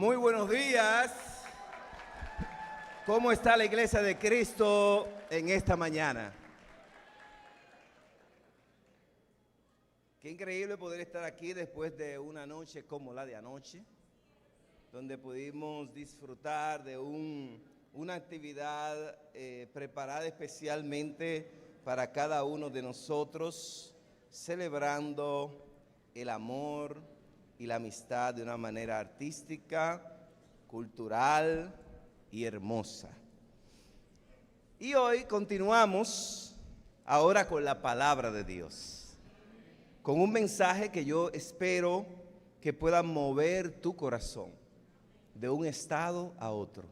Muy buenos días. ¿Cómo está la Iglesia de Cristo en esta mañana? Qué increíble poder estar aquí después de una noche como la de anoche, donde pudimos disfrutar de una actividad preparada especialmente para cada uno de nosotros, celebrando el amor y la amistad de una manera artística, cultural y hermosa. Y hoy continuamos ahora con la palabra de Dios, con un mensaje que yo espero que pueda mover tu corazón de un estado a otro,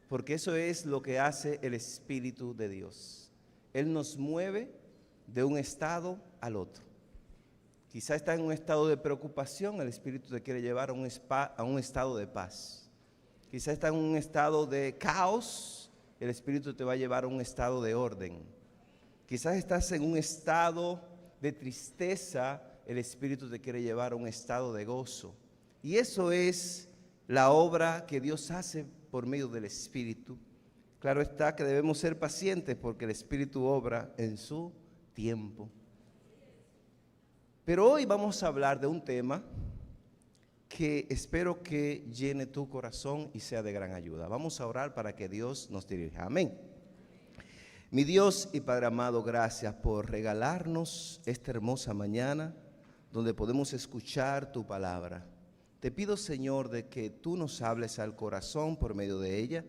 porque eso es lo que hace el Espíritu de Dios. Él nos mueve de un estado al otro. Quizá está en un estado de preocupación, el Espíritu te quiere llevar a un estado de paz. Quizá está en un estado de caos, el Espíritu te va a llevar a un estado de orden. Quizás estás en un estado de tristeza, el Espíritu te quiere llevar a un estado de gozo. Y eso es la obra que Dios hace por medio del Espíritu. Claro está que debemos ser pacientes porque el Espíritu obra en su tiempo. Pero hoy vamos a hablar de un tema que espero que llene tu corazón y sea de gran ayuda. Vamos a orar para que Dios nos dirija. Amén. Mi Dios y Padre amado, gracias por regalarnos esta hermosa mañana donde podemos escuchar tu palabra. Te pido, Señor, de que tú nos hables al corazón por medio de ella,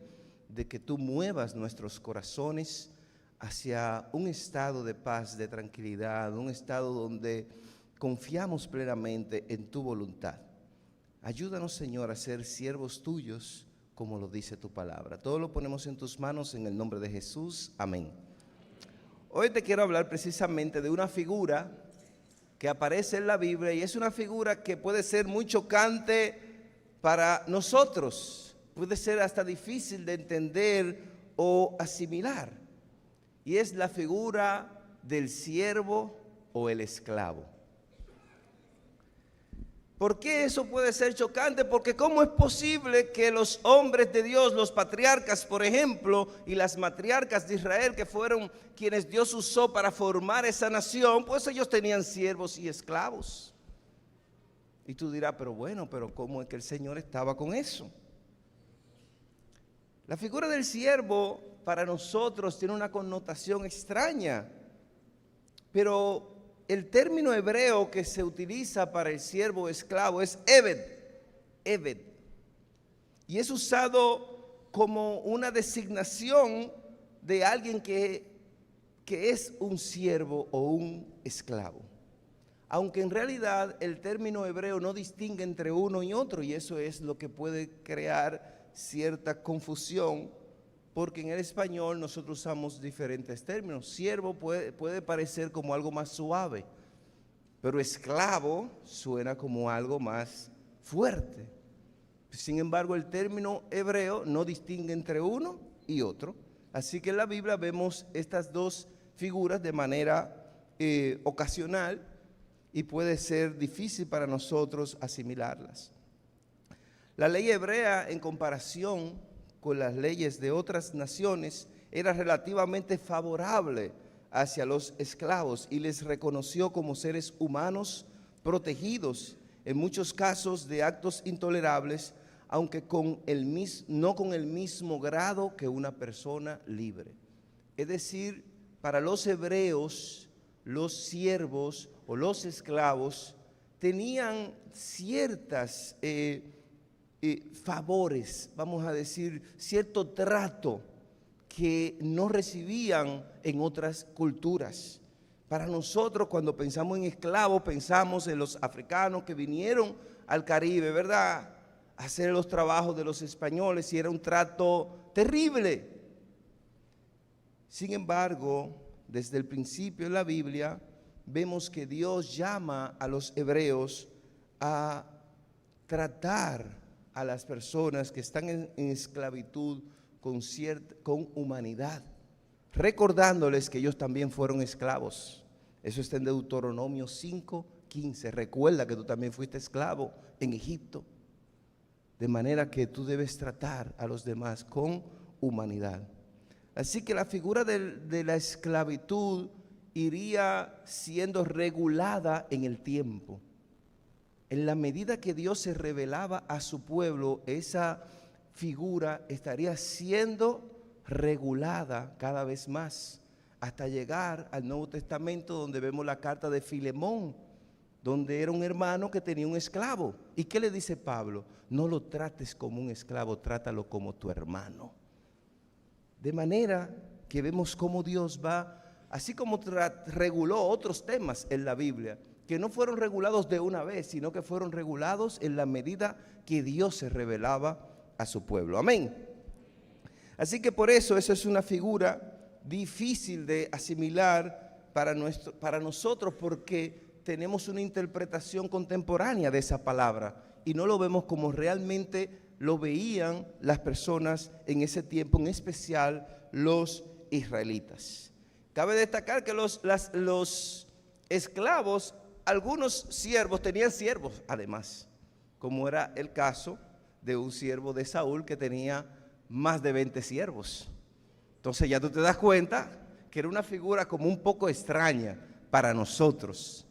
de que tú muevas nuestros corazones hacia un estado de paz, de tranquilidad, un estado donde confiamos plenamente en tu voluntad. Ayúdanos, Señor, a ser siervos tuyos, como lo dice tu palabra. Todo lo ponemos en tus manos en el nombre de Jesús. Amén. Hoy te quiero hablar precisamente de una figura que aparece en la Biblia y es una figura que puede ser muy chocante para nosotros. Puede ser hasta difícil de entender o asimilar. Y es la figura del siervo o el esclavo. ¿Por qué eso puede ser chocante? Porque ¿cómo es posible que los hombres de Dios, los patriarcas, por ejemplo, y las matriarcas de Israel, que fueron quienes Dios usó para formar esa nación, pues ellos tenían siervos y esclavos? Y tú dirás, pero ¿cómo es que el Señor estaba con eso? La figura del siervo para nosotros tiene una connotación extraña, pero el término hebreo que se utiliza para el siervo esclavo es Eved, y es usado como una designación de alguien que es un siervo o un esclavo. Aunque en realidad el término hebreo no distingue entre uno y otro, y eso es lo que puede crear cierta confusión, porque en el español nosotros usamos diferentes términos. Siervo puede parecer como algo más suave, pero esclavo suena como algo más fuerte. Sin embargo, el término hebreo no distingue entre uno y otro. Así que en la Biblia vemos estas dos figuras de manera ocasional y puede ser difícil para nosotros asimilarlas. La ley hebrea, en comparación con las leyes de otras naciones, era relativamente favorable hacia los esclavos y les reconoció como seres humanos protegidos, en muchos casos de actos intolerables, aunque no con el mismo grado que una persona libre. Es decir, para los hebreos, los siervos o los esclavos tenían ciertas favores, vamos a decir, cierto trato que no recibían en otras culturas. Para nosotros, cuando pensamos en esclavos, pensamos en los africanos que vinieron al Caribe, ¿verdad?, a hacer los trabajos de los españoles, y era un trato terrible. Sin embargo, desde el principio en la Biblia, vemos que Dios llama a los hebreos a tratar a las personas que están en esclavitud con humanidad, recordándoles que ellos también fueron esclavos. Eso está en Deuteronomio 5:15. Recuerda que tú también fuiste esclavo en Egipto. de manera que tú debes tratar a los demás con humanidad. Así que la figura de la esclavitud iría siendo regulada en el tiempo. En la medida que Dios se revelaba a su pueblo, esa figura estaría siendo regulada cada vez más, hasta llegar al Nuevo Testamento, donde vemos la carta de Filemón, donde era un hermano que tenía un esclavo. ¿Y qué le dice Pablo? No lo trates como un esclavo, trátalo como tu hermano. De manera que vemos cómo Dios va, así como reguló otros temas en la Biblia, que no fueron regulados de una vez, sino que fueron regulados en la medida que Dios se revelaba a su pueblo. Amén. Así que por eso es una figura difícil de asimilar para nosotros, porque tenemos una interpretación contemporánea de esa palabra y no lo vemos como realmente lo veían las personas en ese tiempo, en especial los israelitas. Cabe destacar que los esclavos, algunos siervos, tenían siervos además, como era el caso de un siervo de Saúl que tenía más de 20 siervos. Entonces ya tú te das cuenta que era una figura como un poco extraña para nosotros,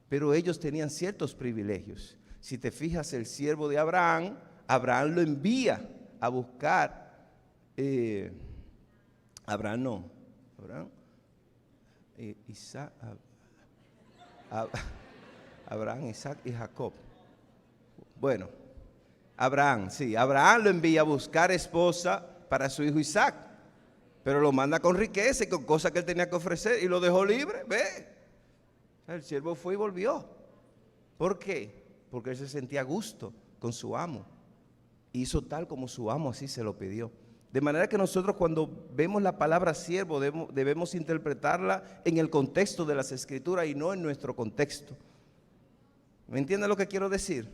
pero ellos tenían ciertos privilegios. Si te fijas, el siervo de Abraham, Abraham lo envía a buscar, Abraham, Isaac y Jacob. Bueno, Abraham lo envía a buscar esposa para su hijo Isaac, pero lo manda con riqueza y con cosas que él tenía que ofrecer y lo dejó libre. Ve, el siervo fue y volvió. ¿Por qué? Porque él se sentía a gusto con su amo. Hizo tal como su amo así se lo pidió. De manera que nosotros, cuando vemos la palabra siervo, debemos interpretarla en el contexto de las Escrituras y no en nuestro contexto. ¿Me entienden lo que quiero decir?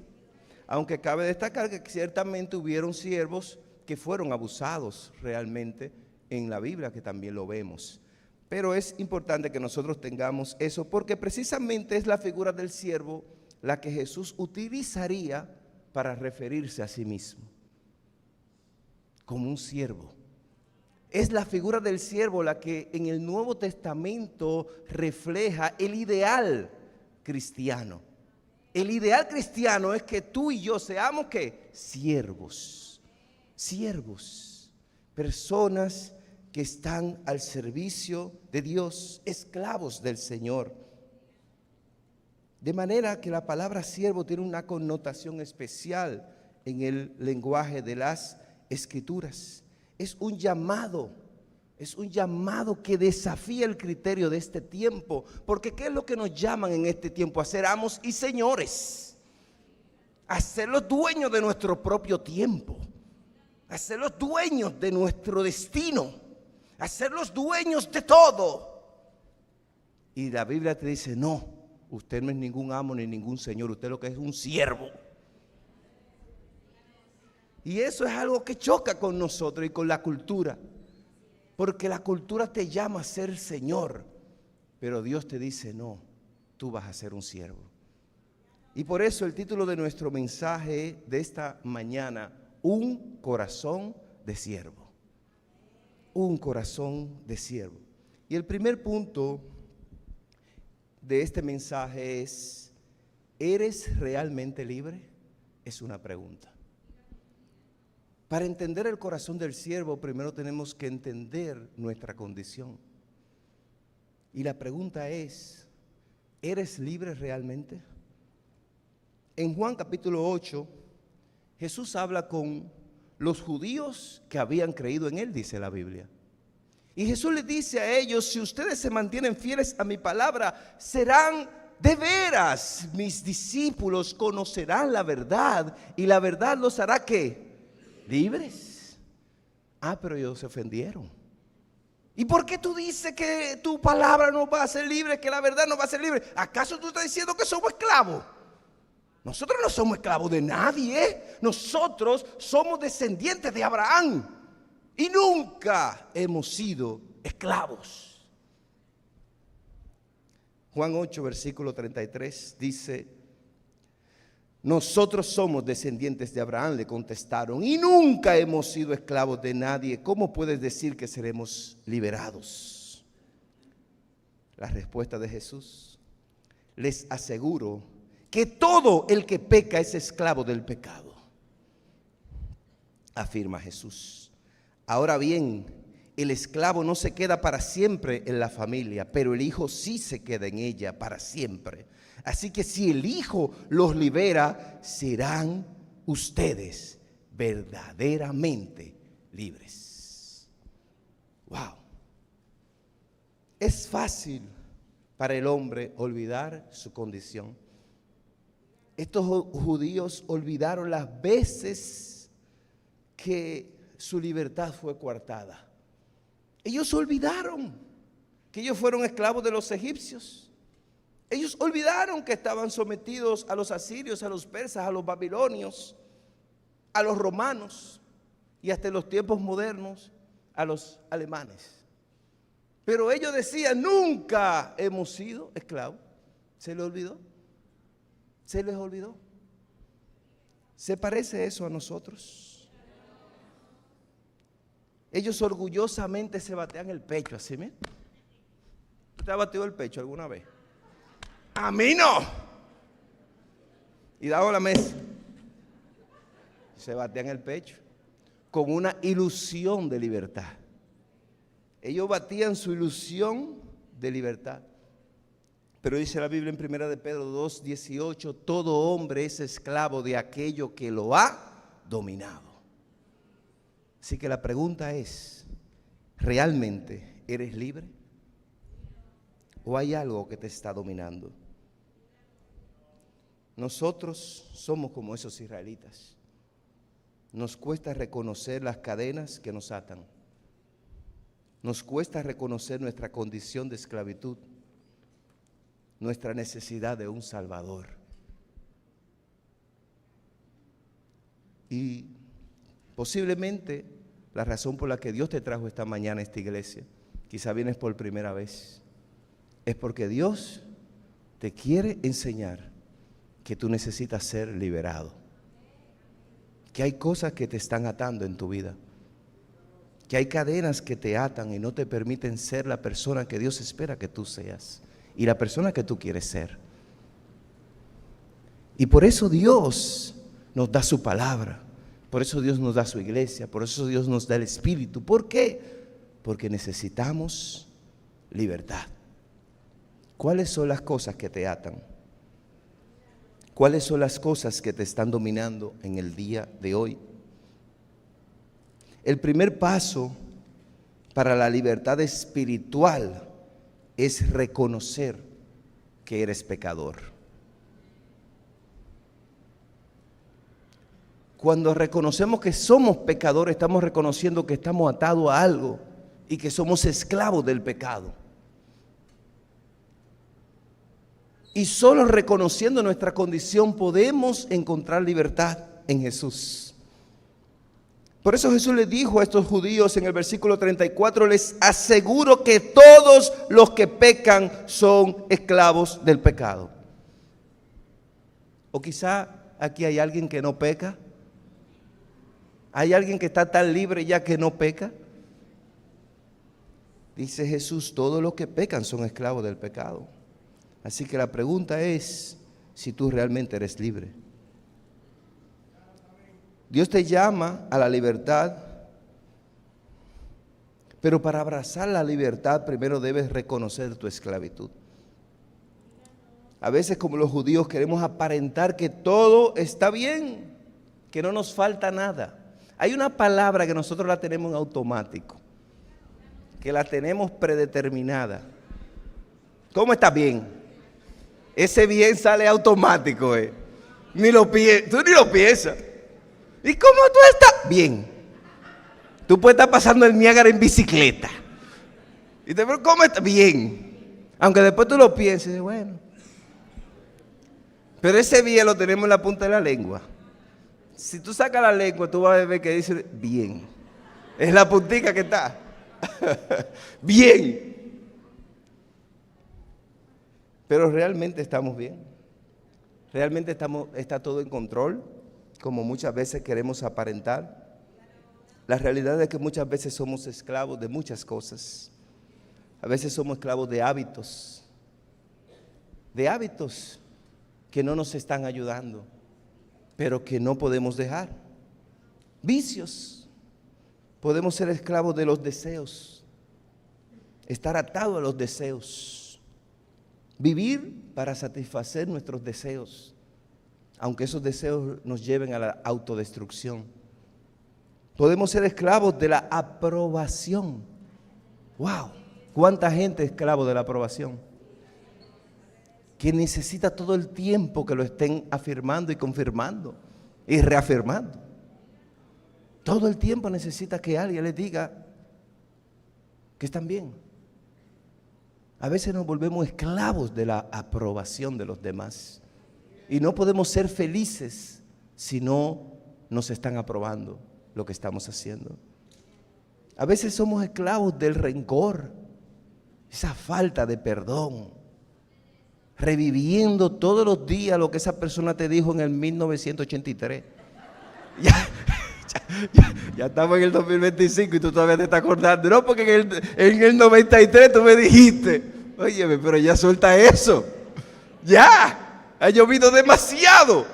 Aunque cabe destacar que ciertamente hubieron siervos que fueron abusados realmente en la Biblia, que también lo vemos. Pero es importante que nosotros tengamos eso, porque precisamente es la figura del siervo la que Jesús utilizaría para referirse a sí mismo, como un siervo. Es la figura del siervo la que en el Nuevo Testamento refleja el ideal cristiano. El ideal cristiano es que tú y yo seamos ¿qué? Siervos, personas que están al servicio de Dios, esclavos del Señor. De manera que la palabra siervo tiene una connotación especial en el lenguaje de las Escrituras. Es un llamado que desafía el criterio de este tiempo. Porque ¿qué es lo que nos llaman en este tiempo? A ser amos y señores, a ser los dueños de nuestro propio tiempo, a ser los dueños de nuestro destino, a ser los dueños de todo. Y la Biblia te dice, no, usted no es ningún amo ni ningún señor, usted lo que es un siervo. Y eso es algo que choca con nosotros y con la cultura, porque la cultura te llama a ser señor, pero Dios te dice, no, tú vas a ser un siervo. Y por eso el título de nuestro mensaje de esta mañana, un corazón de siervo. Un corazón de siervo. Y el primer punto de este mensaje es, ¿eres realmente libre? Es una pregunta. Para entender el corazón del siervo, primero tenemos que entender nuestra condición. Y la pregunta es, ¿eres libre realmente? En Juan capítulo 8, Jesús habla con los judíos que habían creído en él, dice la Biblia. Y Jesús les dice a ellos, si ustedes se mantienen fieles a mi palabra, serán de veras mis discípulos, conocerán la verdad y la verdad los hará ¿qué? Libres. Pero ellos se ofendieron. ¿Y por qué tú dices que tu palabra no va a ser libre, que la verdad no va a ser libre? ¿Acaso tú estás diciendo que somos esclavos? Nosotros no somos esclavos de nadie. Nosotros somos descendientes de Abraham y nunca hemos sido esclavos. Juan 8, versículo 33 dice, Nosotros somos descendientes de Abraham, le contestaron, y nunca hemos sido esclavos de nadie. ¿Cómo puedes decir que seremos liberados? La respuesta de Jesús: les aseguro que todo el que peca es esclavo del pecado, afirma Jesús. Ahora bien, el esclavo no se queda para siempre en la familia, pero el hijo sí se queda en ella para siempre. Así que si el Hijo los libera, serán ustedes verdaderamente libres. Wow. Es fácil para el hombre olvidar su condición. Estos judíos olvidaron las veces que su libertad fue coartada. Ellos olvidaron que ellos fueron esclavos de los egipcios. Ellos olvidaron que estaban sometidos a los asirios, a los persas, a los babilonios, a los romanos y hasta en los tiempos modernos a los alemanes. Pero ellos decían, nunca hemos sido esclavos. ¿Se les olvidó? ¿Se les olvidó? ¿Se parece eso a nosotros? Ellos orgullosamente se batean el pecho, ¿así me? ¿Tú te has batido el pecho alguna vez? A mí no. Y dado la mesa, se batean el pecho con una ilusión de libertad. Ellos batían su ilusión de libertad. Pero dice la Biblia en 1 de Pedro 2:18, todo hombre es esclavo de aquello que lo ha dominado. Así que la pregunta es, ¿realmente eres libre? ¿O hay algo que te está dominando? Nosotros somos como esos israelitas. Nos cuesta reconocer las cadenas que nos atan. Nos cuesta reconocer nuestra condición de esclavitud, nuestra necesidad de un Salvador. Y posiblemente la razón por la que Dios te trajo esta mañana a esta iglesia, quizá vienes por primera vez, es porque Dios te quiere enseñar que tú necesitas ser liberado, que hay cosas que te están atando en tu vida, que hay cadenas que te atan y no te permiten ser la persona que Dios espera que tú seas y la persona que tú quieres ser. Y por eso Dios nos da su palabra, por eso Dios nos da su iglesia, por eso Dios nos da el Espíritu. ¿Por qué? Porque necesitamos libertad. ¿Cuáles son las cosas que te atan? ¿Cuáles son las cosas que te están dominando en el día de hoy? El primer paso para la libertad espiritual es reconocer que eres pecador. Cuando reconocemos que somos pecadores, estamos reconociendo que estamos atados a algo y que somos esclavos del pecado. Y solo reconociendo nuestra condición podemos encontrar libertad en Jesús. Por eso Jesús les dijo a estos judíos en el versículo 34, les aseguro que todos los que pecan son esclavos del pecado. O quizá aquí hay alguien que no peca. ¿Hay alguien que está tan libre ya que no peca? Dice Jesús, todos los que pecan son esclavos del pecado. Así que la pregunta es si tú realmente eres libre. Dios te llama a la libertad, pero para abrazar la libertad primero debes reconocer tu esclavitud. A veces, como los judíos, queremos aparentar que todo está bien, que no nos falta nada. Hay una palabra que nosotros la tenemos en automático, que la tenemos predeterminada. ¿Cómo está bien? Ese bien sale automático, tú ni lo piensas. ¿Y cómo tú estás? Bien. Tú puedes estar pasando el Niágara en bicicleta. Y te preguntas, ¿cómo estás? Bien. Aunque después tú lo pienses, bueno. Pero ese bien lo tenemos en la punta de la lengua. Si tú sacas la lengua, tú vas a ver que dice bien. Es la puntica que está. Bien. Pero realmente estamos bien. ¿Realmente está todo en control, como muchas veces queremos aparentar? La realidad es que muchas veces somos esclavos de muchas cosas. A veces somos esclavos de hábitos que no nos están ayudando, pero que no podemos dejar. Vicios. Podemos ser esclavos de los deseos, estar atados a los deseos, vivir para satisfacer nuestros deseos, aunque esos deseos nos lleven a la autodestrucción. Podemos ser esclavos de la aprobación. ¡Wow! ¿Cuánta gente es esclavo de la aprobación? Que necesita todo el tiempo que lo estén afirmando y confirmando y reafirmando. Todo el tiempo necesita que alguien les diga que están bien. A veces nos volvemos esclavos de la aprobación de los demás. Y no podemos ser felices si no nos están aprobando lo que estamos haciendo. A veces somos esclavos del rencor, esa falta de perdón, reviviendo todos los días lo que esa persona te dijo en el 1983. Ya estamos en el 2025 y tú todavía te estás acordando. No, porque en el 93 tú me dijiste, óyeme, pero ya suelta eso. Ya, ha llovido demasiado.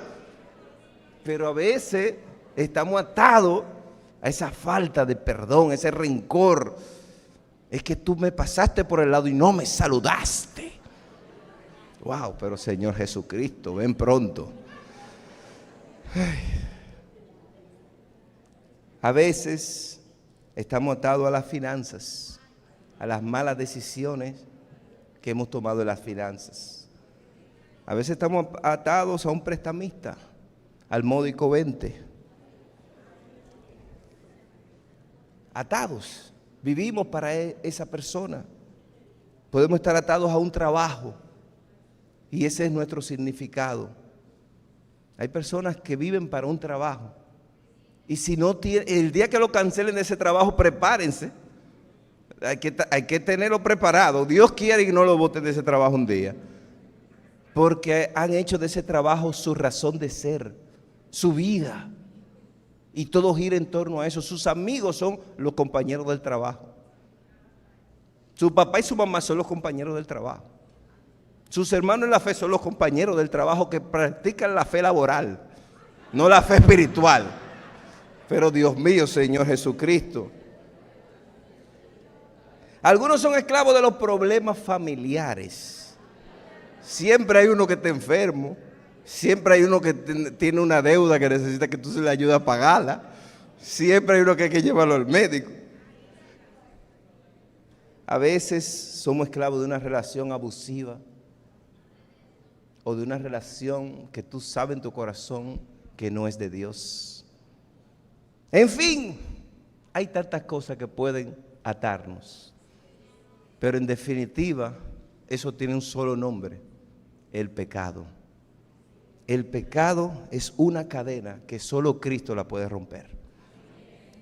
Pero a veces estamos atados a esa falta de perdón, ese rencor. Es que tú me pasaste por el lado y no me saludaste. Wow, pero Señor Jesucristo, ven pronto. A veces estamos atados a las finanzas, a las malas decisiones que hemos tomado en las finanzas. A veces estamos atados a un prestamista, al módico 20. Atados, vivimos para esa persona. Podemos estar atados a un trabajo y ese es nuestro significado. Hay personas que viven para un trabajo y si no tienen, el día que lo cancelen de ese trabajo, prepárense. Hay que tenerlo preparado. Dios quiere que no lo boten de ese trabajo un día, porque han hecho de ese trabajo su razón de ser, su vida, y todo gira en torno a eso. Sus amigos son los compañeros del trabajo. Su papá y su mamá son los compañeros del trabajo. Sus hermanos en la fe son los compañeros del trabajo que practican la fe laboral, no la fe espiritual. Pero Dios mío, Señor Jesucristo. Algunos son esclavos de los problemas familiares. Siempre hay uno que está enfermo. Siempre hay uno que tiene una deuda que necesita que tú se le ayudes a pagarla. Siempre hay uno que hay que llevarlo al médico. A veces somos esclavos de una relación abusiva o de una relación que tú sabes en tu corazón que no es de Dios. En fin, hay tantas cosas que pueden atarnos. Pero en definitiva, eso tiene un solo nombre: el pecado. El pecado es una cadena que solo Cristo la puede romper.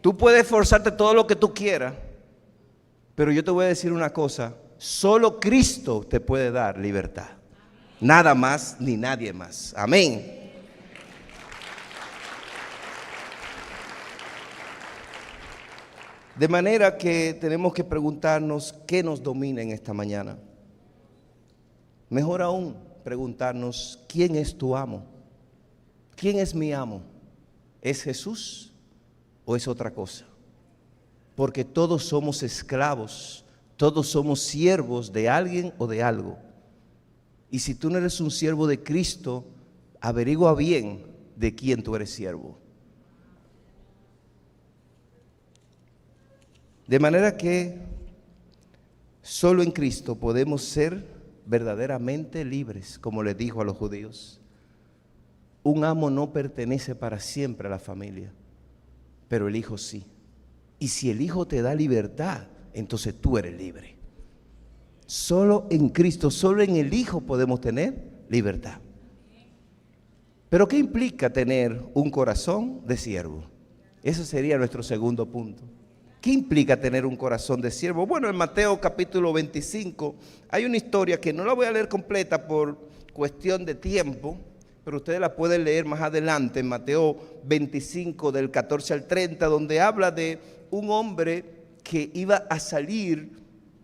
Tú puedes esforzarte todo lo que tú quieras, pero yo te voy a decir una cosa: solo Cristo te puede dar libertad. Nada más ni nadie más. Amén. De manera que tenemos que preguntarnos qué nos domina en esta mañana. Mejor aún, preguntarnos quién es tu amo. ¿Quién es mi amo? ¿Es Jesús o es otra cosa? Porque todos somos esclavos, todos somos siervos de alguien o de algo. Y si tú no eres un siervo de Cristo, averigua bien de quién tú eres siervo. De manera que solo en Cristo podemos ser verdaderamente libres, como les dijo a los judíos. Un amo no pertenece para siempre a la familia, pero el hijo sí. Y si el hijo te da libertad, entonces tú eres libre. Solo en Cristo, solo en el hijo podemos tener libertad. Pero ¿qué implica tener un corazón de siervo? Ese sería nuestro segundo punto. ¿Qué implica tener un corazón de siervo? Bueno, en Mateo capítulo 25 hay una historia que no la voy a leer completa por cuestión de tiempo, pero ustedes la pueden leer más adelante en Mateo 25 del 14 al 30, donde habla de un hombre que iba a salir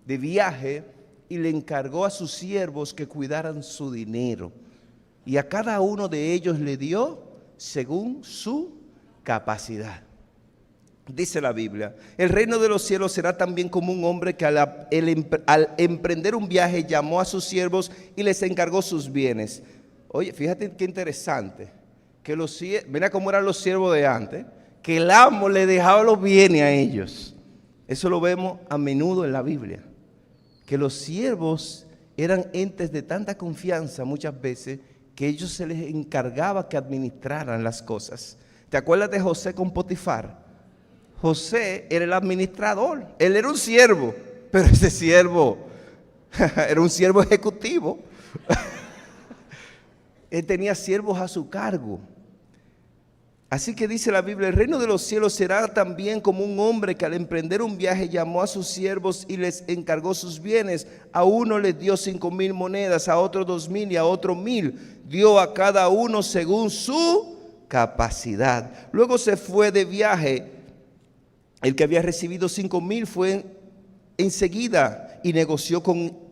de viaje y le encargó a sus siervos que cuidaran su dinero. Y a cada uno de ellos le dio según su capacidad. Dice la Biblia, el reino de los cielos será también como un hombre que al emprender un viaje llamó a sus siervos y les encargó sus bienes. Oye, fíjate qué interesante, que mira cómo eran los siervos de antes, que el amo le dejaba los bienes a ellos. Eso lo vemos a menudo en la Biblia, que los siervos eran entes de tanta confianza muchas veces que ellos se les encargaba que administraran las cosas. ¿Te acuerdas de José con Potifar? José era el administrador, él era un siervo, pero ese siervo era un siervo ejecutivo. Él tenía siervos a su cargo. Así que dice la Biblia, el reino de los cielos será también como un hombre que al emprender un viaje llamó a sus siervos y les encargó sus bienes. A uno les dio 5,000 monedas, a otro 2,000 y a otro 1,000. Dio a cada uno según su capacidad. Luego se fue de viaje. El que había recibido 5,000 fue enseguida y negoció con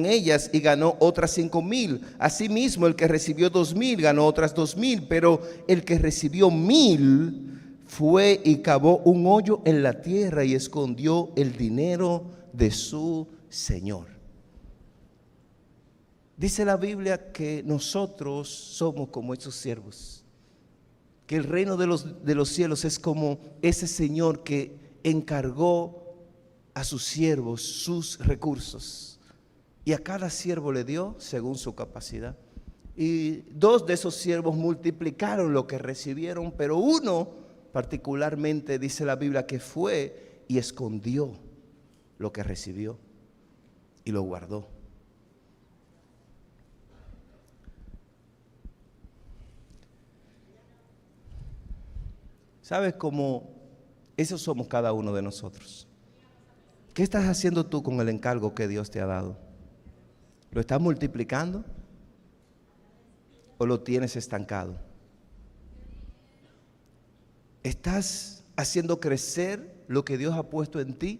ellas y ganó otras 5,000. Asimismo, el que recibió 2,000 ganó otras 2,000, pero el que recibió 1,000 fue y cavó un hoyo en la tierra y escondió el dinero de su señor. Dice la Biblia que nosotros somos como esos siervos, que el reino de los cielos es como ese señor que encargó a sus siervos sus recursos y a cada siervo le dio según su capacidad. Y 2 de esos siervos multiplicaron lo que recibieron, pero uno particularmente dice la Biblia que fue y escondió lo que recibió y lo guardó. ¿Sabes cómo? Esos somos cada uno de nosotros. ¿Qué estás haciendo tú con el encargo que Dios te ha dado? ¿Lo estás multiplicando o lo tienes estancado? ¿Estás haciendo crecer lo que Dios ha puesto en ti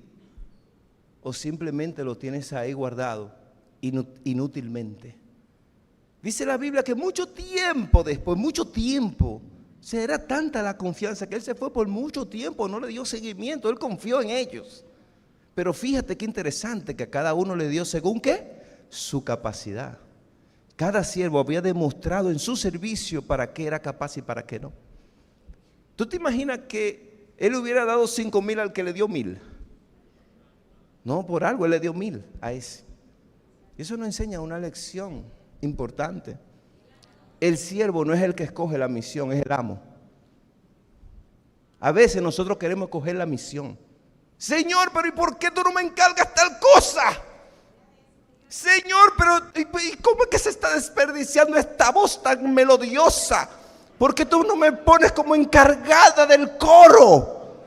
o simplemente lo tienes ahí guardado inútilmente? Dice la Biblia que mucho tiempo después, era tanta la confianza que él se fue por mucho tiempo, no le dio seguimiento, él confió en ellos. Pero fíjate qué interesante que a cada uno le dio según qué, su capacidad. Cada siervo había demostrado en su servicio para qué era capaz y para qué no. ¿Tú te imaginas que él hubiera dado 5,000 al que le dio 1,000? No, por algo él le dio 1,000 a ese. Eso nos enseña una lección importante. El siervo no es el que escoge la misión, es el amo. A veces nosotros queremos escoger la misión. Señor, pero ¿y por qué tú no me encargas tal cosa? Señor, pero ¿y cómo es que se está desperdiciando esta voz tan melodiosa? ¿Por qué tú no me pones como encargada del coro?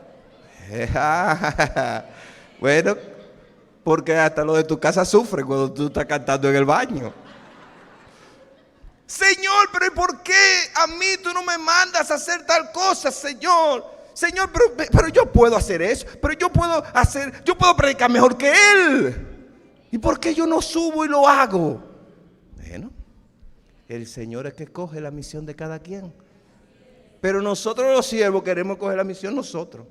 Bueno, porque hasta lo de tu casa sufre cuando tú estás cantando en el baño. Señor, pero ¿y por qué a mí tú no me mandas a hacer tal cosa, Señor? Señor, pero yo puedo hacer eso, pero yo puedo predicar mejor que él. ¿Y por qué yo no subo y lo hago? Bueno, el Señor es que escoge la misión de cada quien. Pero nosotros los siervos queremos coger la misión nosotros.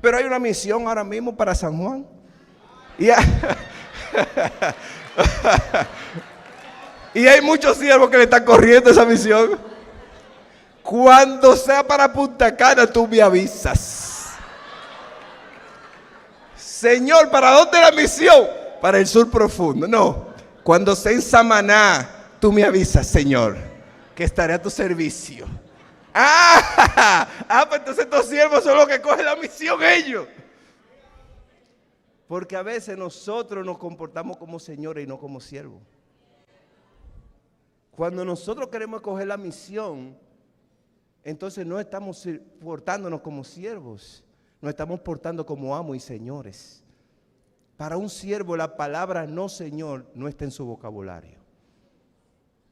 Pero hay una misión ahora mismo para San Juan. Y hay muchos siervos que le están corriendo esa misión. Cuando sea para Punta Cana, tú me avisas. Señor, ¿para dónde la misión? Para el sur profundo. No, cuando sea en Samaná, tú me avisas, Señor, que estaré a tu servicio. Pues entonces estos siervos son los que cogen la misión ellos. Porque a veces nosotros nos comportamos como señores y no como siervos. Cuando nosotros queremos coger la misión, entonces no estamos portándonos como siervos, nos estamos portando como amos y señores. Para un siervo la palabra no señor no está en su vocabulario.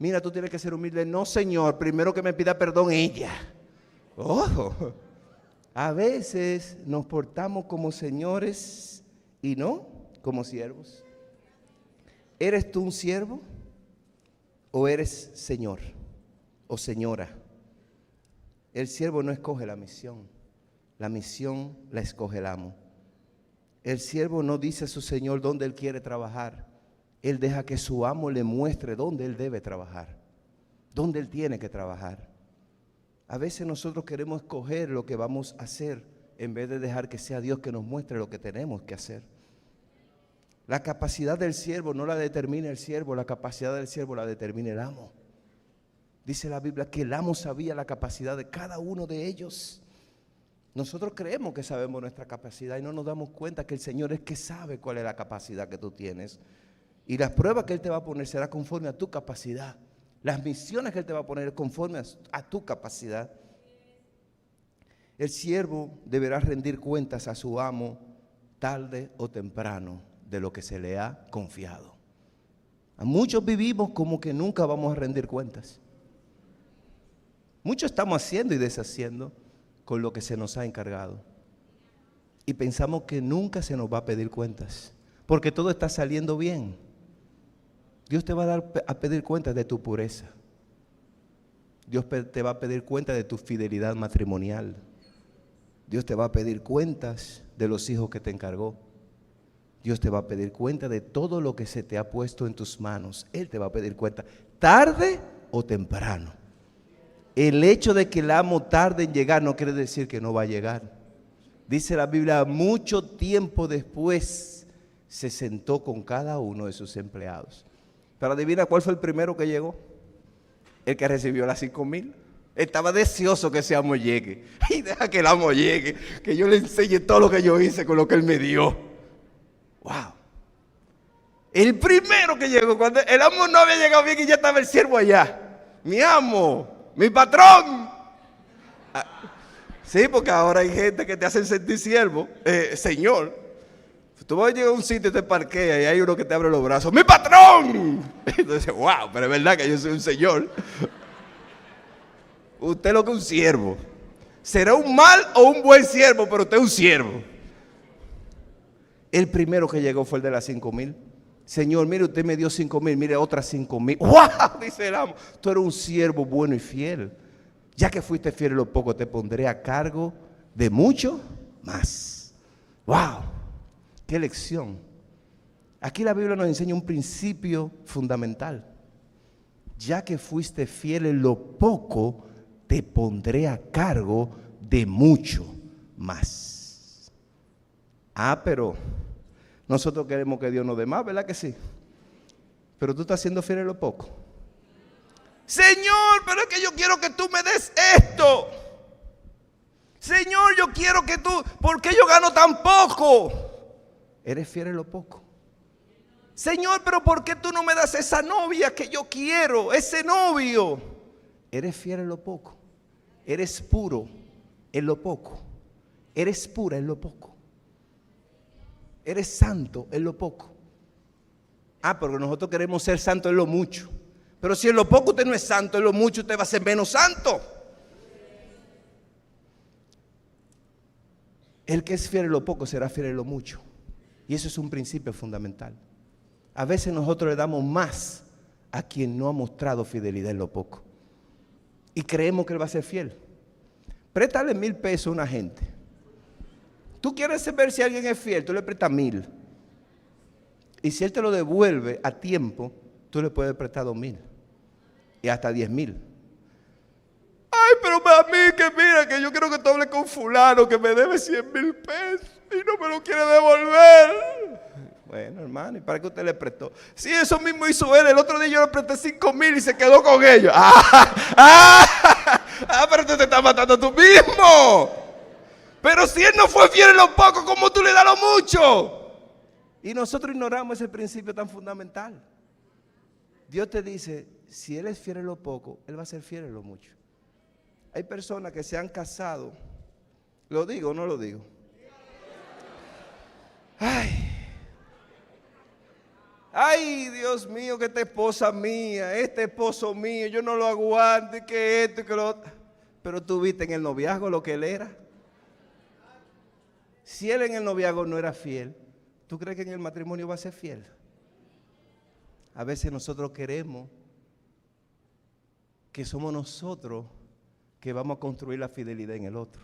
Mira, tú tienes que ser humilde. No, Señor, primero que me pida perdón ella. Ojo, a veces nos portamos como señores y no como siervos. ¿Eres tú un siervo o eres señor o señora? El siervo no escoge la misión la escoge el amo. El siervo no dice a su señor dónde él quiere trabajar. Él deja que su amo le muestre dónde él debe trabajar, dónde él tiene que trabajar. A veces nosotros queremos escoger lo que vamos a hacer en vez de dejar que sea Dios que nos muestre lo que tenemos que hacer. La capacidad del siervo no la determina el siervo, la capacidad del siervo la determina el amo. Dice la Biblia que el amo sabía la capacidad de cada uno de ellos. Nosotros creemos que sabemos nuestra capacidad y no nos damos cuenta que el Señor es que sabe cuál es la capacidad que tú tienes. Y las pruebas que Él te va a poner será conforme a tu capacidad. Las misiones que Él te va a poner conforme a tu capacidad. El siervo deberá rendir cuentas a su amo tarde o temprano de lo que se le ha confiado. A muchos vivimos como que nunca vamos a rendir cuentas. Muchos estamos haciendo y deshaciendo con lo que se nos ha encargado. Y pensamos que nunca se nos va a pedir cuentas, porque todo está saliendo bien. Dios te va a dar a pedir cuentas de tu pureza. Dios te va a pedir cuentas de tu fidelidad matrimonial. Dios te va a pedir cuentas de los hijos que te encargó. Dios te va a pedir cuenta de todo lo que se te ha puesto en tus manos. Él te va a pedir cuenta, tarde o temprano. El hecho de que el amo tarde en llegar no quiere decir que no va a llegar. Dice la Biblia, mucho tiempo después se sentó con cada uno de sus empleados. Pero adivina cuál fue el primero que llegó. El que recibió las 5,000. Estaba deseoso que ese amo llegue. Y deja que el amo llegue, que yo le enseñe todo lo que yo hice con lo que él me dio. Wow. El primero que llegó, cuando el amo no había llegado bien y ya estaba el siervo allá. Mi amo, mi patrón. Sí, porque ahora hay gente que te hacen sentir siervo, señor. Tú vas a llegar a un sitio y te parqueas y hay uno que te abre los brazos. ¡Mi patrón! Entonces, wow, pero es verdad que yo soy un señor. Usted es lo que es un siervo. Será un mal o un buen siervo, pero usted es un siervo. El primero que llegó fue el de las 5,000. Señor, mire, usted me dio 5,000, mire otras 5,000. ¡Wow! Dice el amo, tú eres un siervo bueno y fiel. Ya que fuiste fiel en lo poco, te pondré a cargo de mucho más. ¡Wow! ¡Qué lección! Aquí la Biblia nos enseña un principio fundamental. Ya que fuiste fiel en lo poco, te pondré a cargo de mucho más. Pero nosotros queremos que Dios nos dé más, ¿verdad que sí? Pero tú estás siendo fiel en lo poco. Señor, pero es que yo quiero que tú me des esto. Señor, yo quiero que tú, ¿por qué yo gano tan poco? Eres fiel en lo poco. Señor, pero ¿por qué tú no me das esa novia que yo quiero? Ese novio. Eres fiel en lo poco. Eres puro en lo poco. Eres pura en lo poco. Eres santo en lo poco. Porque nosotros queremos ser santos en lo mucho. Pero si en lo poco usted no es santo, en lo mucho usted va a ser menos santo. El que es fiel en lo poco será fiel en lo mucho. Y eso es un principio fundamental. A veces nosotros le damos más a quien no ha mostrado fidelidad en lo poco. Y creemos que él va a ser fiel. Préstale 1,000 pesos a una gente. Tú quieres saber si alguien es fiel, tú le prestas 1,000. Y si él te lo devuelve a tiempo, tú le puedes prestar 2,000. Y hasta 10,000. Ay, pero a mí que mira, que yo quiero que tú hables con fulano que me debe 100,000 pesos y no me lo quiere devolver. Bueno, hermano, ¿y para qué usted le prestó? Sí, eso mismo hizo él. El otro día yo le presté 5,000 y se quedó con ellos. Pero tú te estás matando tú mismo. Pero si él no fue fiel en lo poco, ¿cómo tú le das lo mucho? Y nosotros ignoramos ese principio tan fundamental. Dios te dice, si él es fiel en lo poco, él va a ser fiel en lo mucho. Hay personas que se han casado. ¿Lo digo o no lo digo? Ay, Dios mío, que esta esposa mía, este esposo mío, yo no lo aguanto, y que esto y que lo otro. Pero tú viste en el noviazgo lo que él era. Si él en el noviazgo no era fiel, ¿tú crees que en el matrimonio va a ser fiel? A veces nosotros queremos que somos nosotros que vamos a construir la fidelidad en el otro.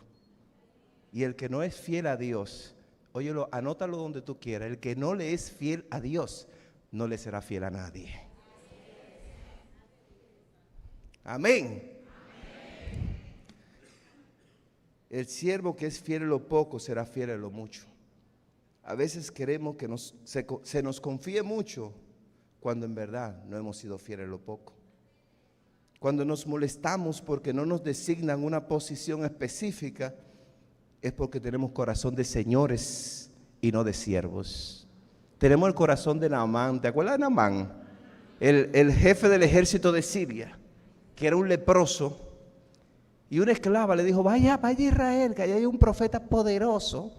Y el que no es fiel a Dios, óyelo, anótalo donde tú quieras, el que no le es fiel a Dios, no le será fiel a nadie. Amén. El siervo que es fiel en lo poco será fiel en lo mucho. A veces queremos que se nos confíe mucho cuando en verdad no hemos sido fieles en lo poco. Cuando nos molestamos porque no nos designan una posición específica, es porque tenemos corazón de señores y no de siervos. Tenemos el corazón de Naamán. ¿Te acuerdas de Naamán? El jefe del ejército de Siria, que era un leproso. Y una esclava le dijo, vaya a Israel, que allá hay un profeta poderoso.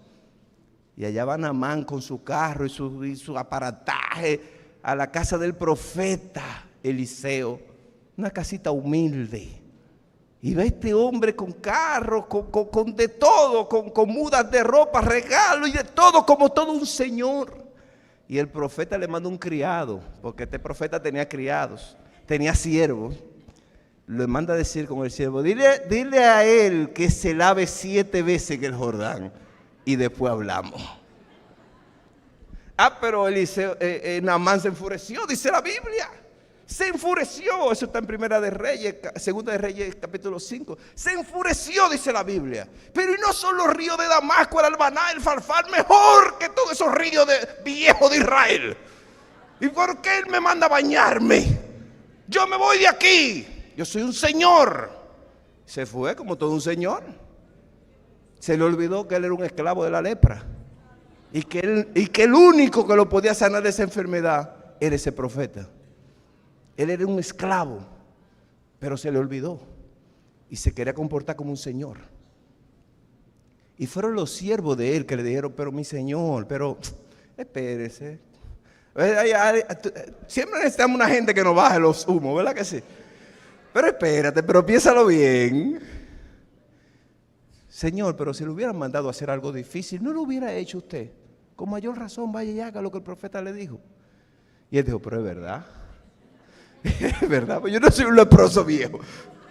Y allá va Naamán con su carro y su aparataje a la casa del profeta Eliseo. Una casita humilde. Y ve a este hombre con carro, con de todo, con mudas de ropa, regalos y de todo, como todo un señor. Y el profeta le manda un criado, porque este profeta tenía criados, tenía siervos. Le manda a decir con el siervo, dile a él que se lave 7 veces en el Jordán y después hablamos. Pero Naamán se enfureció, dice la Biblia. Se enfureció, eso está en Primera de Reyes, Segunda de Reyes, capítulo 5. Se enfureció, dice la Biblia. Pero y no son los ríos de Damasco, el Albaná, el Farfar, mejor que todos esos ríos viejos de Israel. ¿Y por qué él me manda a bañarme? Yo me voy de aquí. Yo soy un señor. Se fue como todo un señor. Se le olvidó que él era un esclavo de la lepra. Y que el único que lo podía sanar de esa enfermedad era ese profeta. Él era un esclavo, pero se le olvidó y se quería comportar como un señor. Y fueron los siervos de él que le dijeron, pero mi señor, pero espérese. Siempre necesitamos una gente que nos baje los humos, ¿verdad que sí? Pero espérate, pero piénsalo bien. Señor, pero si le hubieran mandado a hacer algo difícil, ¿no lo hubiera hecho usted? Con mayor razón, vaya y haga lo que el profeta le dijo. Y él dijo, pero es verdad. Es verdad, pues yo no soy un leproso viejo.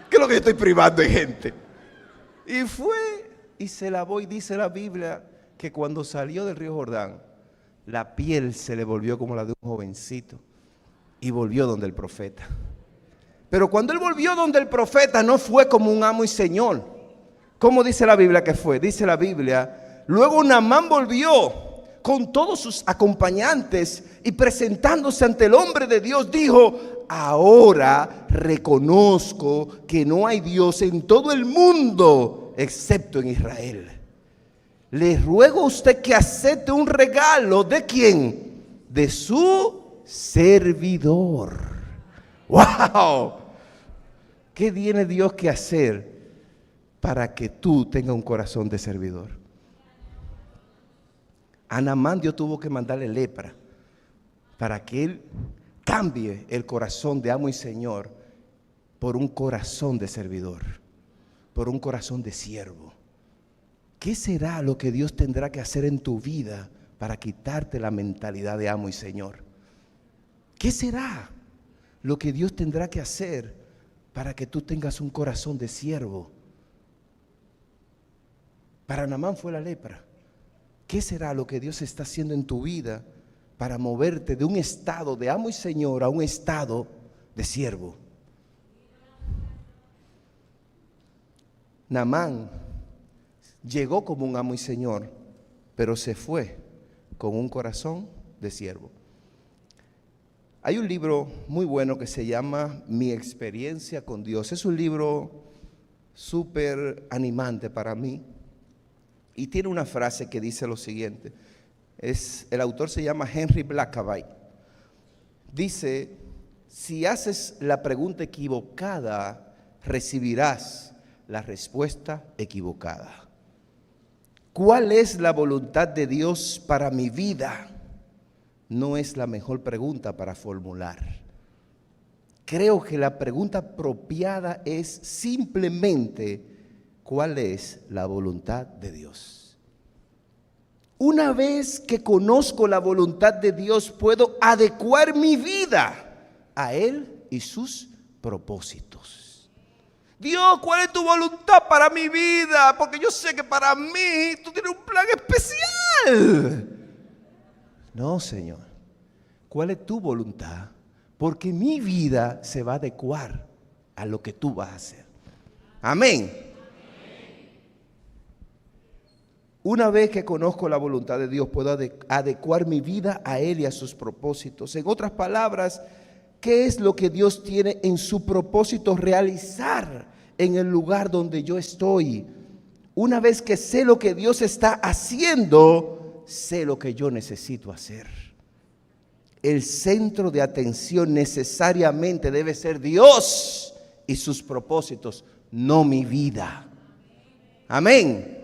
¿Qué es lo que yo estoy privando de gente? Y fue y se lavó, y dice la Biblia que cuando salió del río Jordán, la piel se le volvió como la de un jovencito y volvió donde el profeta. Pero cuando él volvió donde el profeta, no fue como un amo y señor. ¿Cómo dice la Biblia que fue? Dice la Biblia, luego Naamán volvió con todos sus acompañantes y presentándose ante el hombre de Dios dijo, ahora reconozco que no hay Dios en todo el mundo excepto en Israel. Le ruego a usted que acepte un regalo. ¿De quién? De su servidor. ¡Wow! ¿Qué tiene Dios que hacer para que tú tengas un corazón de servidor? A Naamán Dios tuvo que mandarle lepra para que él cambie el corazón de amo y señor por un corazón de servidor, por un corazón de siervo. ¿Qué será lo que Dios tendrá que hacer en tu vida para quitarte la mentalidad de amo y señor? ¿Qué será lo que Dios tendrá que hacer para que tú tengas un corazón de siervo? Para Naamán fue la lepra. ¿Qué será lo que Dios está haciendo en tu vida para moverte de un estado de amo y señor a un estado de siervo? Naamán llegó como un amo y señor, pero se fue con un corazón de siervo. Hay un libro muy bueno que se llama Mi experiencia con Dios. Es un libro súper animante para mí. Y tiene una frase que dice lo siguiente. El autor se llama Henry Blackaby. Dice, si haces la pregunta equivocada, recibirás la respuesta equivocada. ¿Cuál es la voluntad de Dios para mi vida? no es la mejor pregunta para formular. Creo que la pregunta apropiada es simplemente: ¿cuál es la voluntad de Dios? Una vez que conozco la voluntad de Dios, puedo adecuar mi vida a Él y sus propósitos. Dios, ¿cuál es tu voluntad para mi vida? Porque yo sé que para mí tú tienes un plan especial. No, Señor. ¿Cuál es tu voluntad? Porque mi vida se va a adecuar a lo que tú vas a hacer. Amén. Una vez que conozco la voluntad de Dios, puedo adecuar mi vida a Él y a sus propósitos. En otras palabras, ¿qué es lo que Dios tiene en su propósito realizar en el lugar donde yo estoy? Una vez que sé lo que Dios está haciendo, sé lo que yo necesito hacer. El centro de atención necesariamente debe ser Dios y sus propósitos, no mi vida. Amén.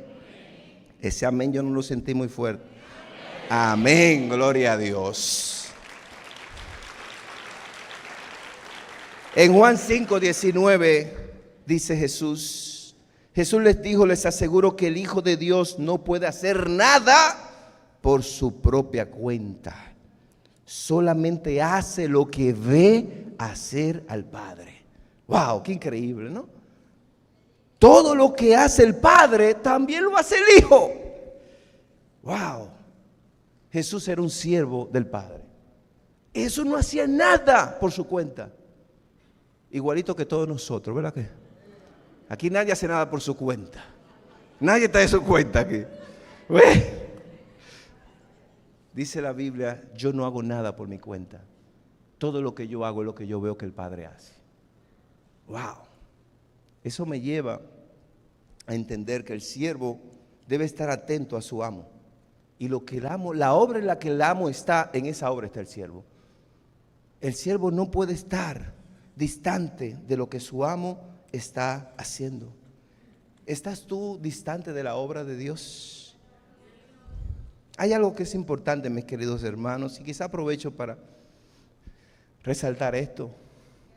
Ese amén yo no lo sentí muy fuerte. Amén, gloria a Dios. En Juan 5:19 dice Jesús les dijo: les aseguro que el Hijo de Dios no puede hacer nada por su propia cuenta. Solamente hace lo que ve hacer al Padre. Wow, qué increíble, ¿no? Todo lo que hace el Padre también lo hace el Hijo. Wow. Jesús era un siervo del Padre. Jesús no hacía nada por su cuenta. Igualito que todos nosotros, ¿verdad que? Aquí nadie hace nada por su cuenta. Nadie está de su cuenta aquí. Dice la Biblia: yo no hago nada por mi cuenta. Todo lo que yo hago es lo que yo veo que el Padre hace. Wow. Eso me lleva a entender que el siervo debe estar atento a su amo. Y lo que el amo, la obra en la que el amo está, en esa obra está el siervo. El siervo no puede estar distante de lo que su amo está haciendo. ¿Estás tú distante de la obra de Dios? Hay algo que es importante, mis queridos hermanos, y quizá aprovecho para resaltar esto.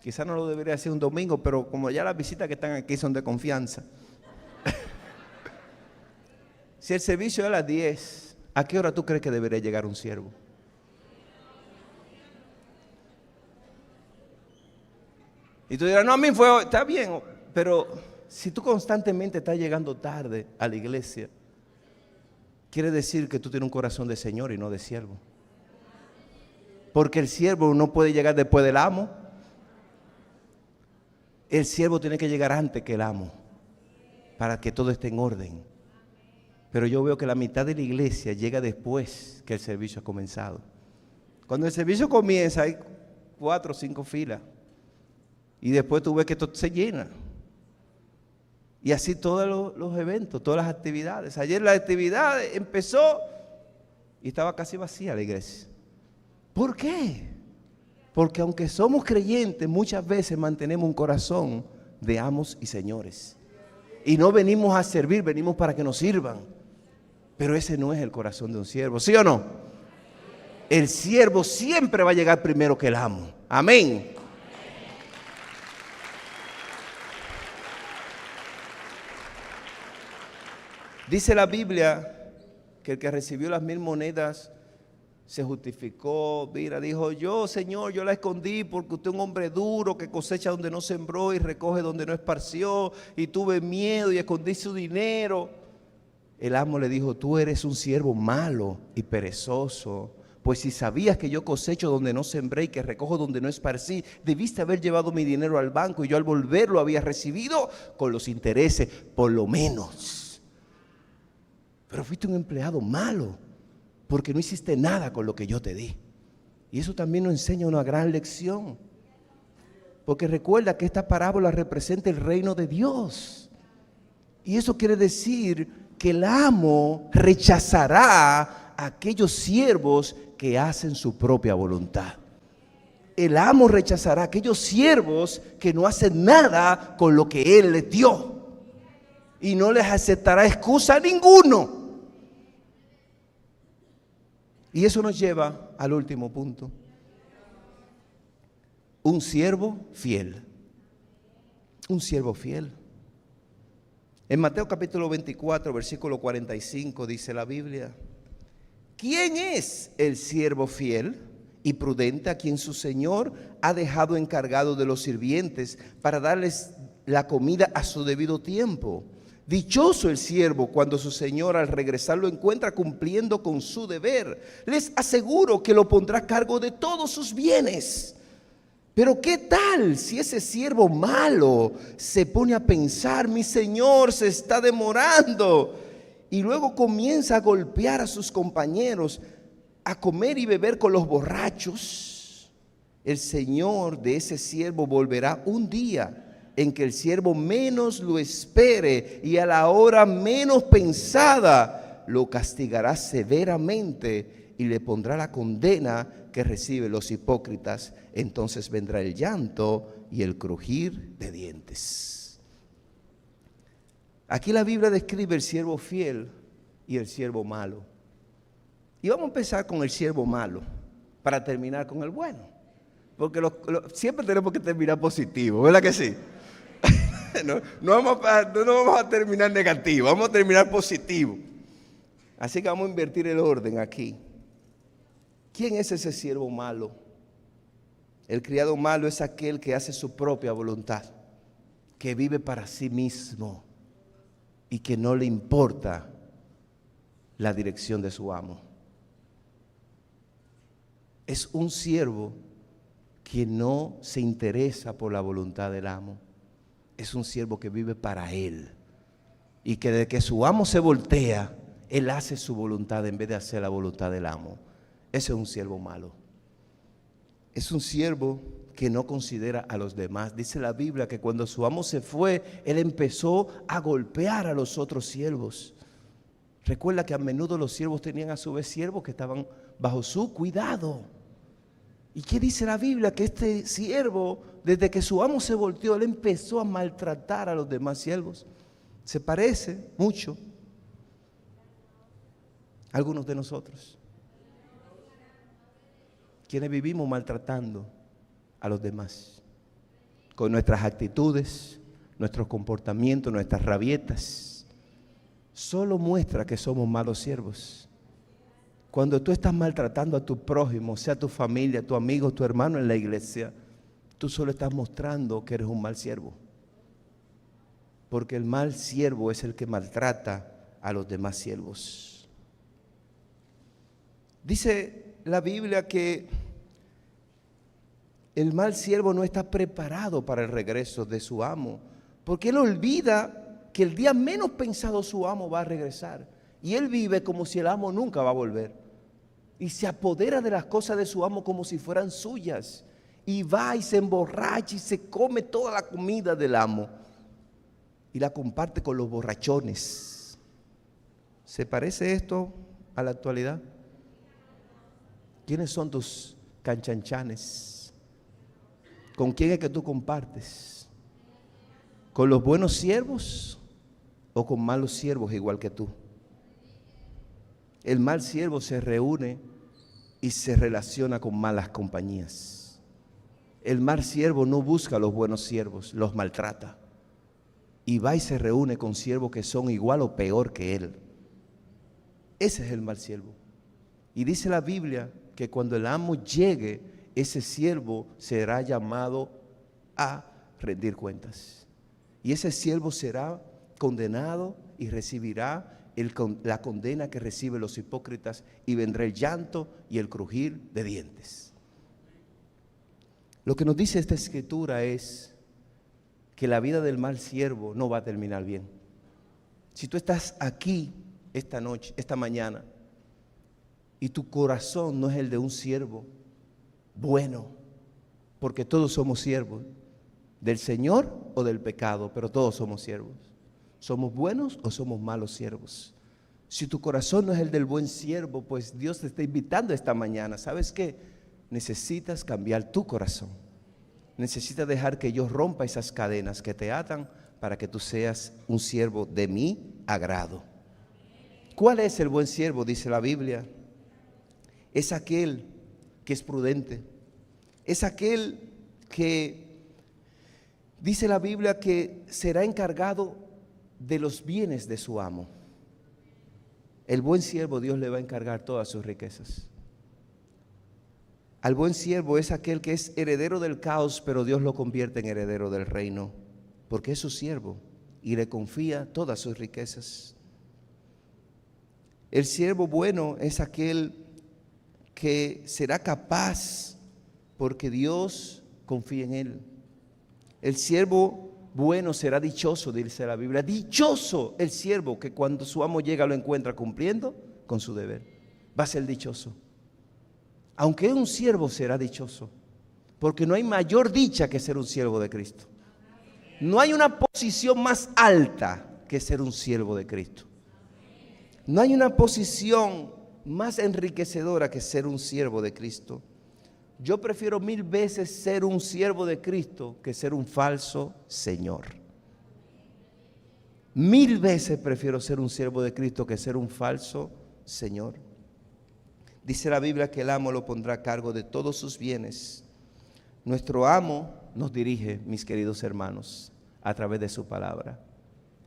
Quizá no lo debería hacer un domingo, pero como ya las visitas que están aquí son de confianza. Si el servicio es a las 10, ¿a qué hora tú crees que debería llegar un siervo? Y tú dirás: no, a mí fue, está bien, pero si tú constantemente estás llegando tarde a la iglesia, quiere decir que tú tienes un corazón de Señor y no de siervo. Porque el siervo no puede llegar después del amo. El siervo tiene que llegar antes que el amo, para que todo esté en orden. Pero yo veo que la mitad de la iglesia llega después que el servicio ha comenzado. Cuando el servicio comienza hay 4 o 5 filas. Y después tú ves que todo se llena. Y así todos los eventos, todas las actividades. Ayer la actividad empezó y estaba casi vacía la iglesia. ¿Por qué? Porque aunque somos creyentes, muchas veces mantenemos un corazón de amos y señores. Y no venimos a servir, venimos para que nos sirvan. Pero ese no es el corazón de un siervo, ¿sí o no? El siervo siempre va a llegar primero que el amo. Amén. Dice la Biblia que el que recibió las 1000 monedas se justificó. Mira, dijo: yo, Señor, yo la escondí porque usted es un hombre duro que cosecha donde no sembró y recoge donde no esparció, y tuve miedo y escondí su dinero. El amo le dijo: tú eres un siervo malo y perezoso, pues si sabías que yo cosecho donde no sembré y que recojo donde no esparcí, debiste haber llevado mi dinero al banco y yo al volverlo había recibido con los intereses, por lo menos. Pero fuiste un empleado malo, porque no hiciste nada con lo que yo te di. Y eso también nos enseña una gran lección. Porque recuerda que esta parábola representa el reino de Dios. Y eso quiere decir que el amo rechazará a aquellos siervos que hacen su propia voluntad. El amo rechazará a aquellos siervos que no hacen nada con lo que él les dio. Y no les aceptará excusa a ninguno. Y eso nos lleva al último punto. Un siervo fiel. Un siervo fiel. En Mateo capítulo 24, versículo 45 dice la Biblia: ¿quién es el siervo fiel y prudente a quien su señor ha dejado encargado de los sirvientes para darles la comida a su debido tiempo? Dichoso el siervo cuando su señor al regresar lo encuentra cumpliendo con su deber. Les aseguro que lo pondrá a cargo de todos sus bienes. Pero ¿qué tal si ese siervo malo se pone a pensar: mi señor se está demorando? Y luego comienza a golpear a sus compañeros, a comer y beber con los borrachos. El señor de ese siervo volverá un día en que el siervo menos lo espere y a la hora menos pensada lo castigará severamente y le pondrá la condena que reciben los hipócritas. Entonces vendrá el llanto y el crujir de dientes. Aquí la Biblia describe el siervo fiel y el siervo malo. Y vamos a empezar con el siervo malo para terminar con el bueno. Porque siempre tenemos que terminar positivo, ¿verdad que sí? No vamos a terminar negativo, vamos a terminar positivo. Así que vamos a invertir el orden aquí. ¿Quién es ese siervo malo? El criado malo es aquel que hace su propia voluntad, que vive para sí mismo y que no le importa la dirección de su amo. Es un siervo que no se interesa por la voluntad del amo. Es un siervo que vive para él y que desde que su amo se voltea, él hace su voluntad en vez de hacer la voluntad del amo. Ese es un siervo malo. Es un siervo que no considera a los demás. Dice la Biblia que cuando su amo se fue, él empezó a golpear a los otros siervos. Recuerda que a menudo los siervos tenían a su vez siervos que estaban bajo su cuidado. ¿Y qué dice la Biblia? Que este siervo, desde que su amo se volteó, él empezó a maltratar a los demás siervos. Se parece mucho a algunos de nosotros, quienes vivimos maltratando a los demás con nuestras actitudes, nuestros comportamientos, nuestras rabietas. Solo muestra que somos malos siervos. Cuando tú estás maltratando a tu prójimo, sea tu familia, tu amigo, tu hermano en la iglesia, tú solo estás mostrando que eres un mal siervo. Porque el mal siervo es el que maltrata a los demás siervos. Dice la Biblia que el mal siervo no está preparado para el regreso de su amo, porque él olvida que el día menos pensado su amo va a regresar, y él vive como si el amo nunca va a volver, y se apodera de las cosas de su amo como si fueran suyas, y va y se emborracha y se come toda la comida del amo y la comparte con los borrachones. ¿Se parece esto a la actualidad? ¿Quiénes son tus canchanchanes? ¿Con quién es que tú compartes? ¿Con los buenos siervos o con malos siervos igual que tú? El mal siervo se reúne y se relaciona con malas compañías. El mal siervo no busca a los buenos siervos, los maltrata. Y va y se reúne con siervos que son igual o peor que él. Ese es el mal siervo. Y dice la Biblia que cuando el amo llegue, ese siervo será llamado a rendir cuentas. Y ese siervo será condenado y recibirá la condena que reciben los hipócritas, y vendrá el llanto y el crujir de dientes. Lo que nos dice esta escritura es que la vida del mal siervo no va a terminar bien. Si tú estás aquí esta noche, esta mañana, y tu corazón no es el de un siervo bueno, porque todos somos siervos del Señor o del pecado, pero todos somos siervos. ¿Somos buenos o somos malos siervos? Si tu corazón no es el del buen siervo, pues Dios te está invitando esta mañana. ¿Sabes qué? Necesitas cambiar tu corazón. Necesitas dejar que yo rompa esas cadenas que te atan para que tú seas un siervo de mi agrado. ¿Cuál es el buen siervo? Dice la Biblia. es aquel que es prudente, es aquel que dice la Biblia que será encargado de los bienes de su amo. El buen siervo, Dios le va a encargar todas sus riquezas. Al buen siervo es aquel que es heredero del caos, pero Dios lo convierte en heredero del reino, porque es su siervo y le confía todas sus riquezas. El siervo bueno es aquel que será capaz porque Dios confía en él. El siervo bueno será dichoso, dice la Biblia. Dichoso el siervo que cuando su amo llega lo encuentra cumpliendo con su deber. Va a ser dichoso. Aunque es un siervo, será dichoso, porque no hay mayor dicha que ser un siervo de Cristo. No hay una posición más alta que ser un siervo de Cristo. No hay una posición más enriquecedora que ser un siervo de Cristo. Yo prefiero 1000 veces ser un siervo de Cristo que ser un falso señor. 1000 veces prefiero ser un siervo de Cristo que ser un falso señor. Dice la Biblia que el amo lo pondrá a cargo de todos sus bienes. Nuestro amo nos dirige, mis queridos hermanos, a través de su palabra.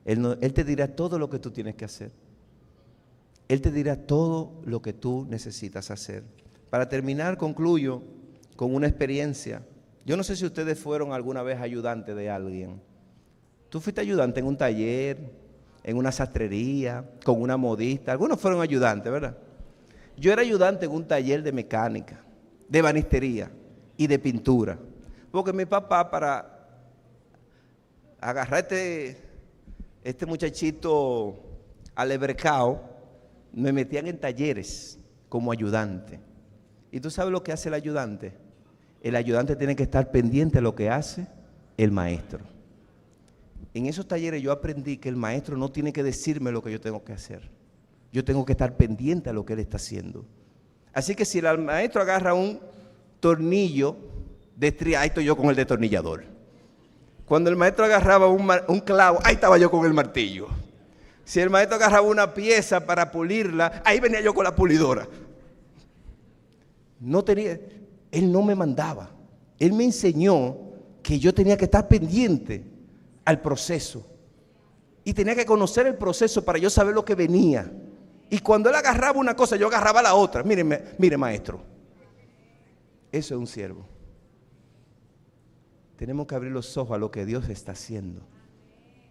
Él te dirá todo lo que tú tienes que hacer. Él te dirá todo lo que tú necesitas hacer. Para terminar, concluyo con una experiencia. Yo no sé si ustedes fueron alguna vez ayudante de alguien. Tú fuiste ayudante en un taller, en una sastrería, con una modista. Algunos fueron ayudantes, ¿verdad? Yo era ayudante en un taller de mecánica, de ebanistería y de pintura. Porque mi papá, para agarrar este muchachito alebrecao, me metían en talleres como ayudante. ¿Y tú sabes lo que hace el ayudante? El ayudante tiene que estar pendiente de lo que hace el maestro. En esos talleres yo aprendí que el maestro no tiene que decirme lo que yo tengo que hacer. Yo tengo que estar pendiente a lo que él está haciendo. Así que si el maestro agarra un tornillo de estría, ahí estoy yo con el destornillador. Cuando el maestro agarraba un clavo, ahí estaba yo con el martillo. Si el maestro agarraba una pieza para pulirla, ahí venía yo con la pulidora. Él no me mandaba. Él me enseñó que yo tenía que estar pendiente al proceso. Y tenía que conocer el proceso para yo saber lo que venía. Y cuando él agarraba una cosa, yo agarraba la otra. Mire, maestro. Eso es un siervo. Tenemos que abrir los ojos a lo que Dios está haciendo.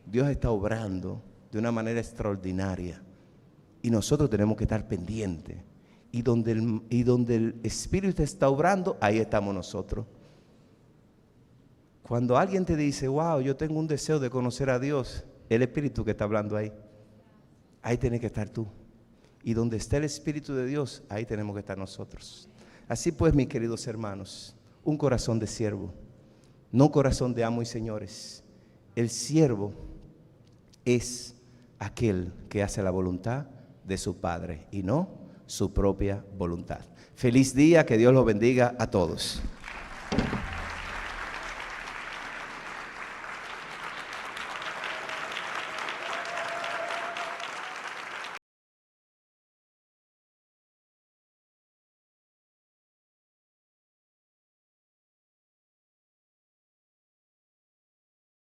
Dios está obrando de una manera extraordinaria. Y nosotros tenemos que estar pendientes. Y donde el Espíritu está obrando, ahí estamos nosotros. Cuando alguien te dice, wow, yo tengo un deseo de conocer a Dios, el Espíritu que está hablando ahí tienes que estar tú. Y donde está el Espíritu de Dios, ahí tenemos que estar nosotros. Así pues, mis queridos hermanos, un corazón de siervo, no corazón de amo y señores. El siervo es aquel que hace la voluntad de su Padre y no su propia voluntad. Feliz día, que Dios los bendiga a todos.